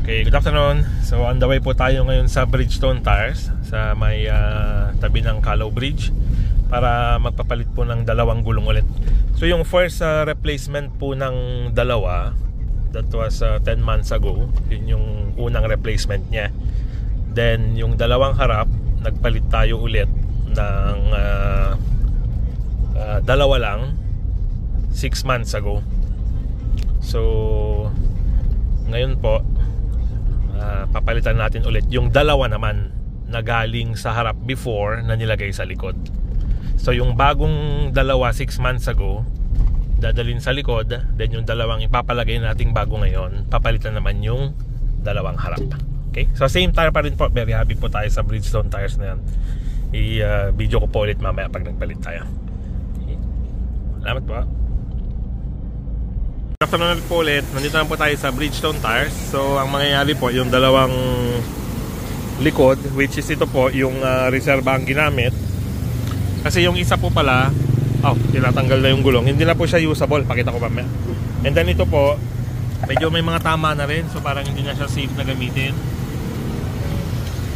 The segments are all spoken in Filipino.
Okay, good afternoon. So on the way po tayo ngayon sa Bridgestone Tires sa may tabi ng Calao Bridge para magpapalit po ng dalawang gulong ulit. So yung first replacement po ng dalawa, that was 10 months ago. Yun yung unang replacement niya. Then yung dalawang harap, nagpalit tayo ulit ng dalawa lang 6 months ago. So ngayon po papalitan natin ulit yung dalawa naman na galing sa harap before na nilagay sa likod. So yung bagong dalawa 6 months ago dadalhin sa likod, then yung dalawang ipapalagay nating bago ngayon, papalitan naman yung dalawang harap. Okay? So same tire pa rin po. Very happy po tayo sa Bridgestone Tires na yan. I-video ko po ulit mamaya pag nagpalit tayo. Okay. Salamat po. Good afternoon po ulit. Nandito na po tayo sa Bridgestone Tires. So ang mangyayari po, yung dalawang likod, which is ito po yung reserva ang ginamit. Kasi yung isa po pala, tinatanggal na yung gulong, hindi na po siya usable. Pakita ko mamaya. And then ito po, medyo may mga tama na rin. So parang hindi na siya safe na gamitin.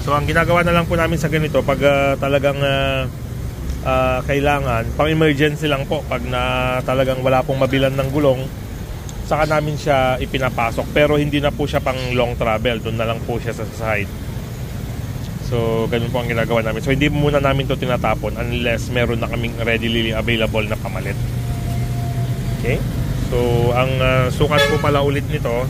So ang ginagawa na lang po namin sa ganito, pag talagang kailangan, pang emergency lang po, pag na talagang wala pong mabilan ng gulong, saka namin siya ipinapasok. Pero hindi na po siya pang long travel, doon na lang po siya sa side. So ganun po ang ginagawa namin. So hindi muna namin to tinatapon unless meron na kaming readily available na pamalit. Okay. So ang sukat po pala ulit nito,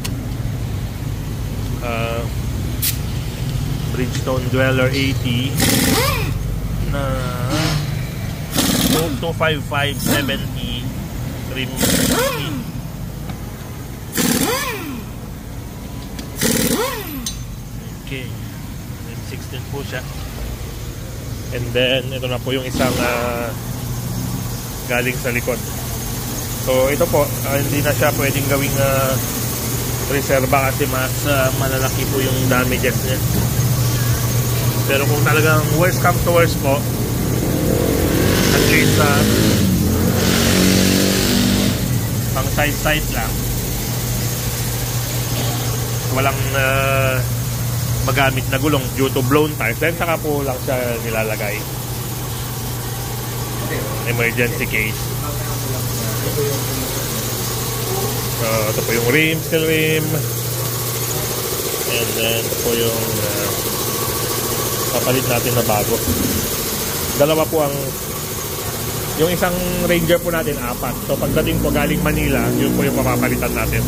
Bridgestone Dweller 80 na 255/70 trim. Okay, 16 po siya. And then ito na po yung isang galing sa likod. So ito po, hindi na siya pwedeng gawing reserva kasi mas malalaki po yung damages niya. Pero kung talagang worst comes to worst po, at least pang side lang, walang magamit na gulong due to blown tires, then saka po lang siya nilalagay. Emergency case. So ito po yung rim, steel rim. And then ito po yung papalit natin na bago. Dalawa po ang, yung isang Ranger po natin 4. So pagdating po galing Manila, yun po yung papapalitan natin.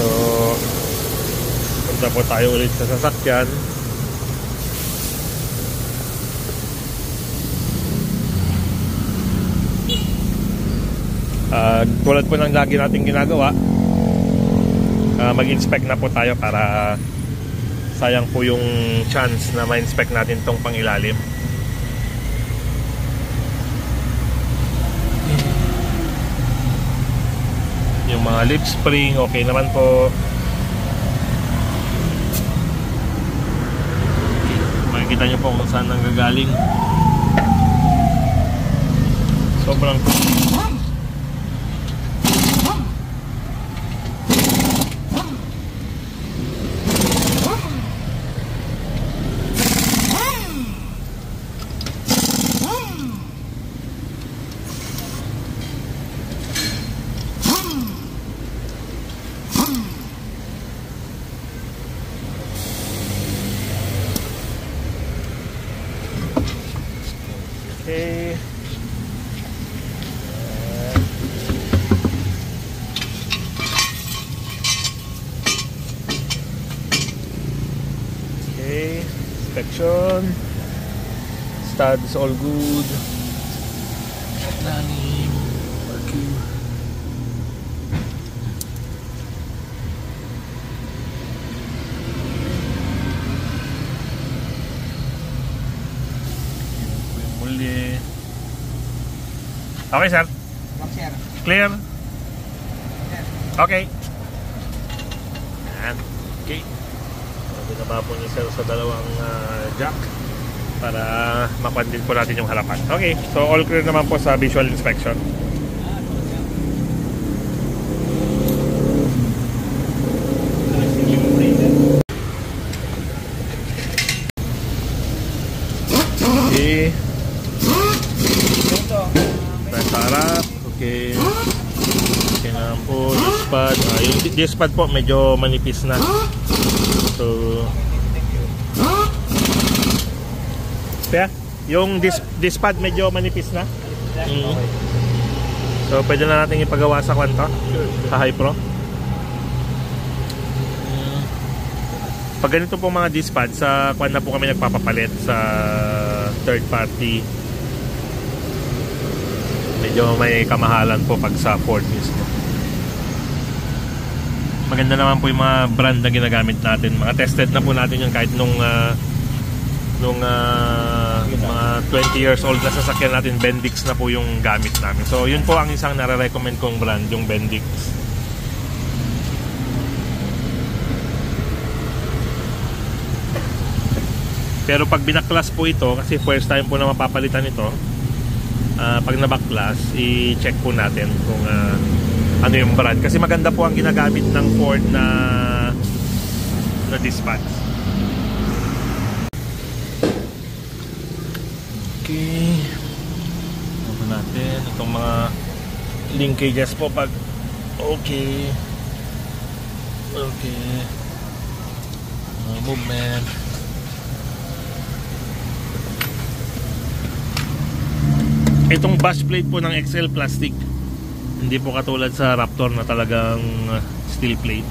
So punta po tayo ulit sa sasakyan. Tulad po ng lagi natin ginagawa, mag-inspect na po tayo para sayang po yung chance na ma-inspect natin tong pangilalim. Yung mga lip spring okay naman po. Makikita nyo po kung saan nanggagaling. Sobrang okay. Okay, inspection. Studs all good. Lalim, working. Muli. Okay, sir. Clear. Okay. Yan. Okay. Binaba po ni sir sa dalawang jack para makuha din po natin yung harapan. Okay. So all clear naman po sa visual inspection. Yan po, disc pad. Yung disc pad po medyo manipis na. So kaya yung disc pad medyo manipis na. So pwede na natin ipagawa sa kwento, sa High Pro. Pag ganito po mga disc pad, sa kwan na po kami nagpapapalit sa third party. Medyo may kamahalan po pag sa Ford mismo. Maganda naman po yung mga brand na ginagamit natin. Mga tested na po natin yun kahit nung mga 20 years old na sasakyan natin. Bendix na po yung gamit namin. So yun po ang isang nare-recommend kong brand, yung Bendix. Pero pag binaklas po ito, kasi first time po na mapapalitan ito, pag nabaklas, i-check po natin kung ano yung brand. Kasi maganda po ang ginagamit ng Ford na dispatch. Okay, ano natin itong mga linkages po pag okay movement. Itong bash plate po ng XL plastic, hindi po katulad sa Raptor na talagang steel plate.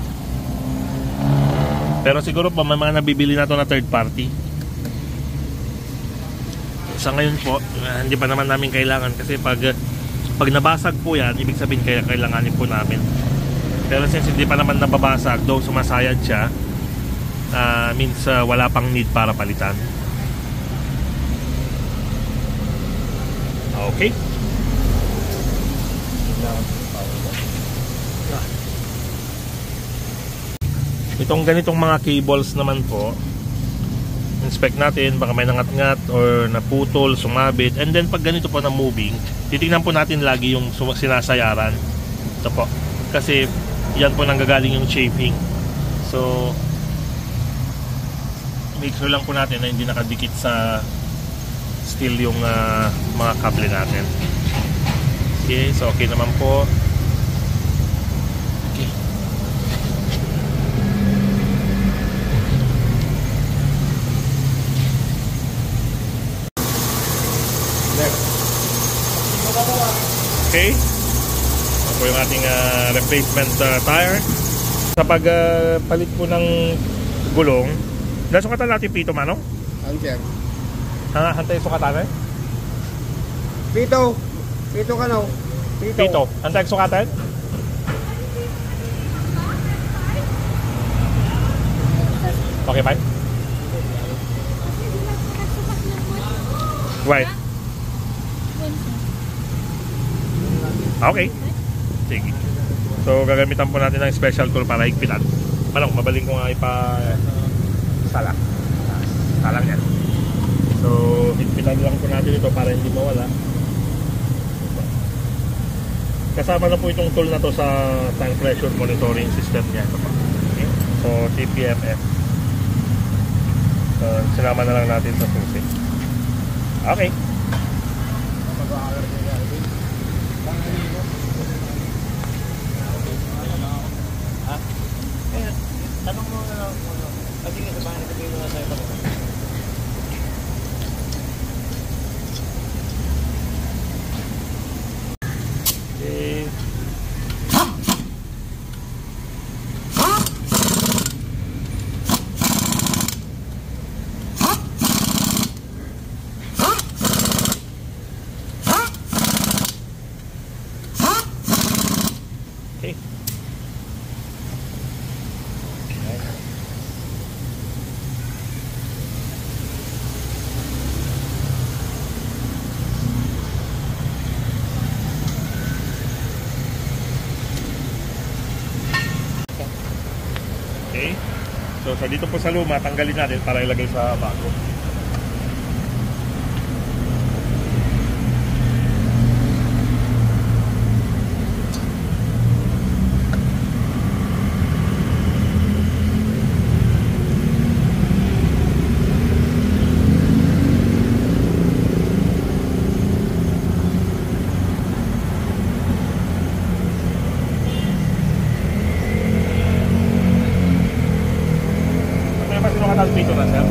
Pero siguro pa may mga nabibili na to na third party. Sa ngayon po, hindi pa naman namin kailangan kasi pag nabasag po yan, ibig sabihin kaya kailanganin po namin. Pero since hindi pa naman nababasag, though sumasayad siya, means wala pang need para palitan. Okay. Itong ganitong mga cables naman po, inspect natin, baka may nangat-ngat or naputol, sumabit. And then pag ganito po na moving, titignan po natin lagi yung sinasayaran. Ito po, kasi yan po nanggagaling yung chafing. So make sure lang po natin na hindi nakadikit sa steel yung mga kable natin. Okay, so okay naman po. Okay. Okay, ito po yung ating replacement tire. Sa pagpalit po ng gulong, nasukatan natin pito, Manong? Answer. Hantay sukatan eh? Pito ka no? Pito, hantay sukatan? Okay, fine. Right. Okay. Sige. So gagamitan po natin ng special tool para higpitan. Manong, mabaling ko nga salang yan. So higpitan lang po natin ito para hindi mawala. Kasama na po itong tool na to sa tank pressure monitoring system niya. Ito po. Okay. So TPMS. So sinama na lang natin sa susi. Okay. Tanong mo na lang kasi sa bahay na kayo na tayo pa. Okay. Okay. Okay. So sa dito po sa luma, tanggalin natin para ilagay sa bago. na sir.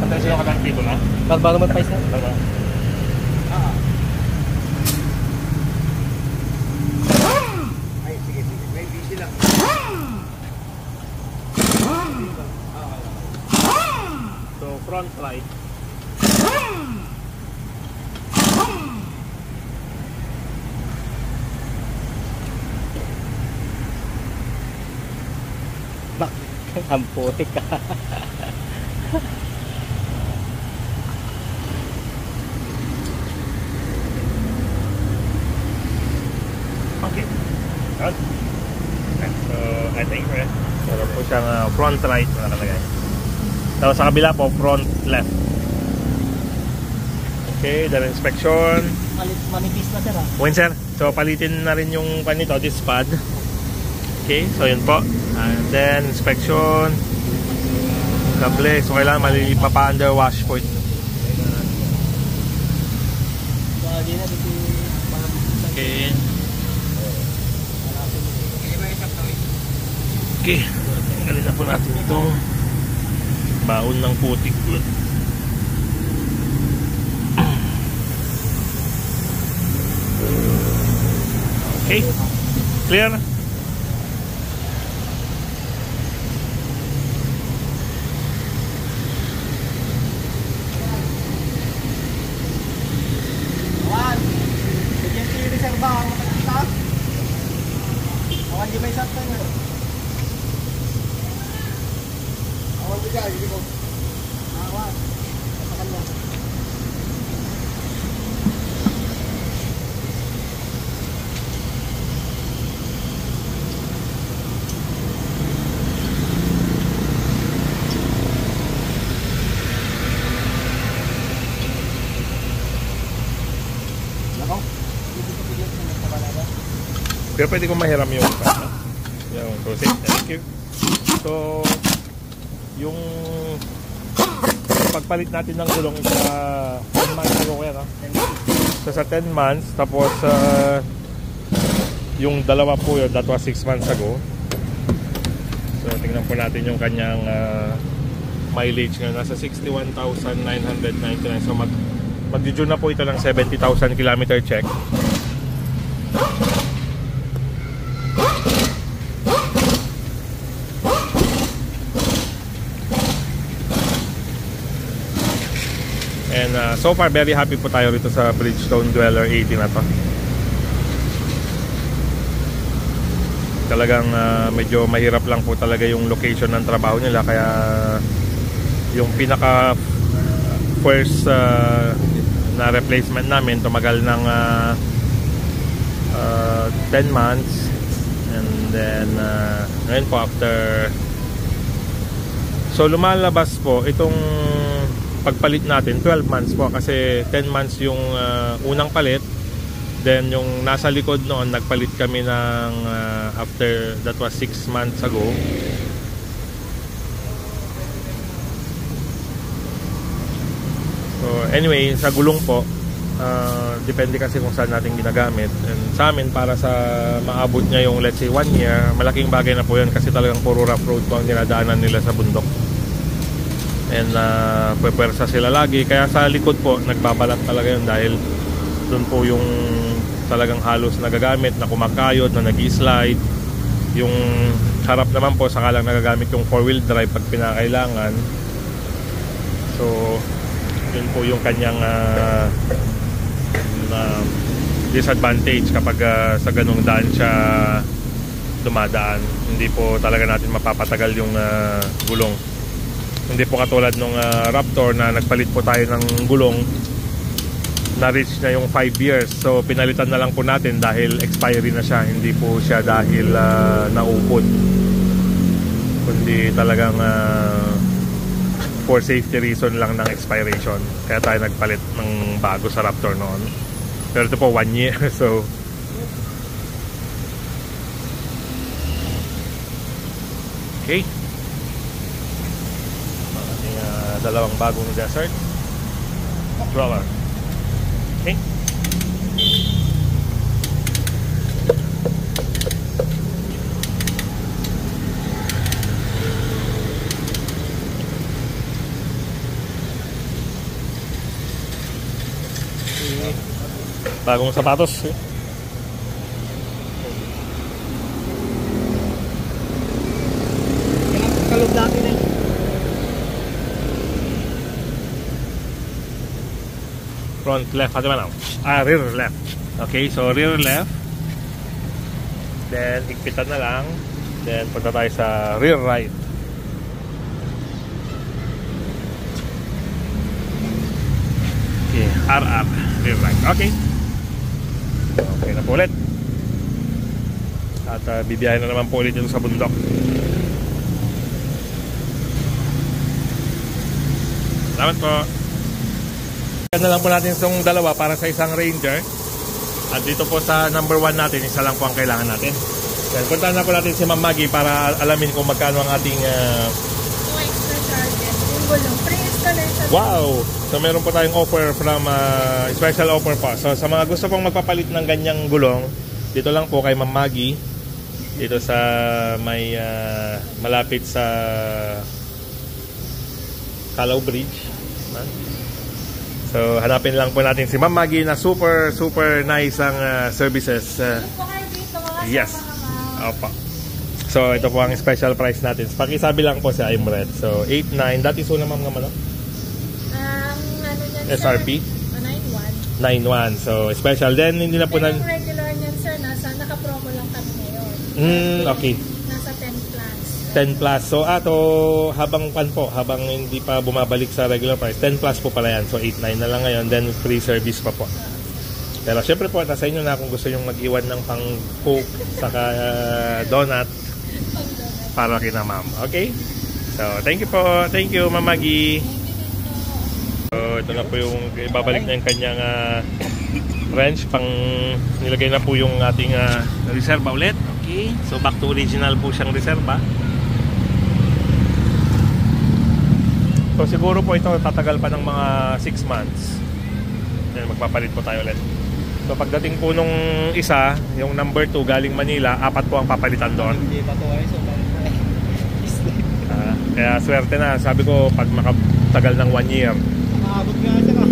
Attention ka lang dito na. Bago naman pa isa. Ay, sige. May busy lang. So front right. Bak, ang putik ka. Okay. Good. Okay. So I think meron po siyang front right na nakalagay. Tapos sa kabila po front left. Okay, then inspection. Manipis na sir ha. When sir, so palitin na rin yung panito, this pad. Okay, so yun po. And then inspection. Kable, so kailangan malilipa pa under wash po ito. Okay. Okay, tinggalin na po natin ito. Baon ng putik. Okay, clear. Awan, bigyan si reserva ang makikita. Awan, di ba isang tayo? Awan, di ka, hindi ko. Awan, kapakan mo. Pero pwede kong mahiram yung proceed. Thank you. So yung pagpalit natin ng gulong sa 10 months ago kaya, no? So sa 10 months, tapos yung dalawa po yun, that was 6 months ago. So tingnan po natin yung kanyang mileage ngayon, nasa 61,999. So mag-due na po ito ng 70,000 kilometer check. And so far very happy po tayo rito sa Bridgestone Dweller 80 na to. Talagang medyo mahirap lang po talaga yung location ng trabaho nila, kaya yung pinaka first na replacement namin tumagal ng 10 months, and then ngayon po after, so lumalabas po itong pagpalit natin 12 months po, kasi 10 months yung unang palit, then yung nasa likod noon nagpalit kami ng after, that was 6 months ago. So anyway, sa gulong po depende kasi kung saan natin ginagamit, and sa amin para sa maabot niya yung let's say 1 year, malaking bagay na po yan, kasi talagang puro rough road po ang dinadaanan nila sa bundok. And pwersa sila lagi, kaya sa likod po nagbabalat talaga yun, dahil doon po yung talagang halos nagagamit, na kumakayod, na nag-slide. Yung harap naman po saka lang nagagamit yung 4-wheel drive pag pinakailangan. So yun po yung kanyang disadvantage kapag sa ganung daan siya dumadaan. Hindi po talaga natin mapapatagal yung gulong. Hindi po katulad nung Raptor na nagpalit po tayo ng gulong, na-reach na yung 5 years. So pinalitan na lang po natin dahil expiry na siya. Hindi po siya dahil naupod, kundi talagang for safety reason lang ng expiration. Kaya tayo nagpalit ng bago sa Raptor noon. Pero ito po 1 year. So okay, dalawang bagong Desert Dweller. Okay, Bagong sapatos. Kalog natin eh. Front left, hati mana? Rear left. Okay, so rear left. Then igpitan na lang. Then punta tayo sa rear right. Okay, RR, rear right. Okay. Okay na po ulit. At bibiyahin na naman po ulit dito sa bundok. Salamat po. Ganda lang po natin itong dalawa para sa isang Ranger. At dito po sa number 1 natin, isa lang po ang kailangan natin. Then puntahan na po natin si Ma'am Maggie para alamin kung magkano ang ating extra charges. Yung gulong, pre-installation. wow! So meron po tayong offer from special offer pa. So sa mga gusto pong magpapalit ng ganyang gulong, dito lang po kay Ma'am Maggie. Dito sa may malapit sa Calao Bridge. So hanapin lang po natin si Ma'am Maggie na super nice ang services. Po kayo dito, mga Yes. sama. Opo. So ito po ang special price natin. Pakisabi lang po si Imred. So 8.9. Dati so na ma'am nga ano? Ano yan, SRP? sir? 9.1. 9.1. So special. Then hindi na po Pero yung regular niyan, sir, naka-promo lang kami ngayon. okay. Nasa 10 plus. 10 plus. So habang hindi pa bumabalik sa regular price, 10 plus po pala yan. So 8.9 na lang ngayon. Then free service pa po. Pero syempre po, nasa inyo na kung gusto yung mag-iwan ng pang coke saka donut para kina ma'am. Okay? So thank you po. Thank you, Ma'am Maggie. So ito na po yung ibabalik na yung kanyang wrench. Pang nilagay na po yung ating reserva ulit. Okay? So back to original po siyang reserva. So siguro po ito tatagal pa ng mga 6 months. Then magpapalit po tayo ulit. So pagdating po nung isa, yung number 2 galing Manila, 4 po ang papalitan doon. Hindi pa to ay so Kaya swerte na. Sabi ko pag makatagal ng 1 year. Nakabot nga siya ka.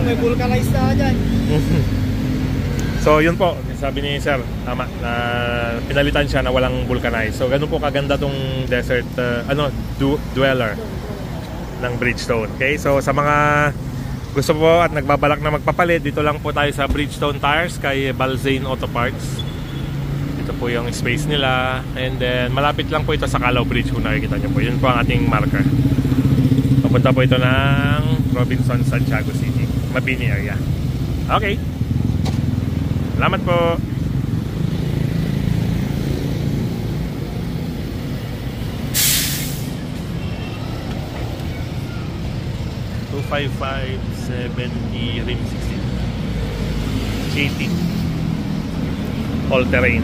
May vulcanized na dyan. So yun po, sabi ni Sir, tama, na pinalitan siya na walang vulcanized. So ganun po kaganda tong desert, dweller ng Bridgestone. Okay, so sa mga gusto po at nagbabalak na magpapalit, dito lang po tayo sa Bridgestone Tires kay Balzane Auto Parts. Ito po yung space nila. And then malapit lang po ito sa Calao Bridge kung nakikita nyo po. Yun po ang ating marker. Papunta po ito ng Robinson, Santiago City, Mabini area. Okay, salamat po. $255.70 rim 16 80 all terrain.